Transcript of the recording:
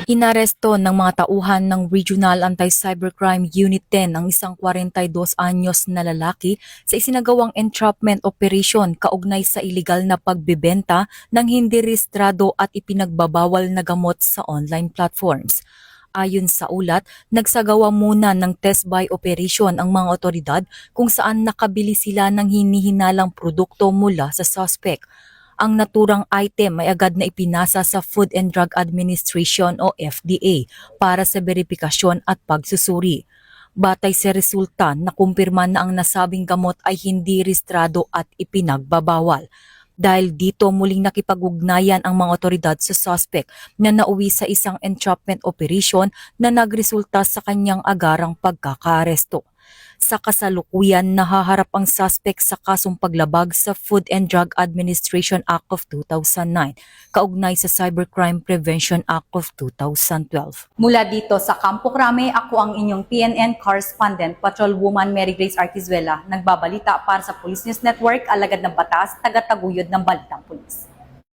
Inaresto ng mga tauhan ng Regional Anti-Cybercrime Unit 10 ang isang 42 anyos na lalaki sa isinagawang entrapment operation kaugnay sa iligal na pagbebenta ng hindi rehistrado at ipinagbabawal na gamot sa online platforms. Ayon sa ulat, nagsagawa muna ng test buy operation ang mga otoridad kung saan nakabili sila ng hinihinalang produkto mula sa suspect. Ang naturang item ay agad na ipinasa sa Food and Drug Administration o FDA para sa beripikasyon at pagsusuri. Batay sa resulta, nakumpirma na ang nasabing gamot ay hindi rehistrado at ipinagbabawal. Dahil dito muling nakipag-ugnayan ang mga otoridad sa suspect na nauwi sa isang entrapment operation na nagresulta sa kanyang agarang pagkakaaresto. Sa kasalukuyan, nahaharap ang suspect sa kasong paglabag sa Food and Drug Administration Act of 2009, kaugnay sa Cybercrime Prevention Act of 2012. Mula dito sa Campo Crame, ako ang inyong PNN correspondent, Patrolwoman Mary Grace Artizuela, nagbabalita para sa Police News Network, alagad ng batas, tagataguyod ng Balitang Pulis.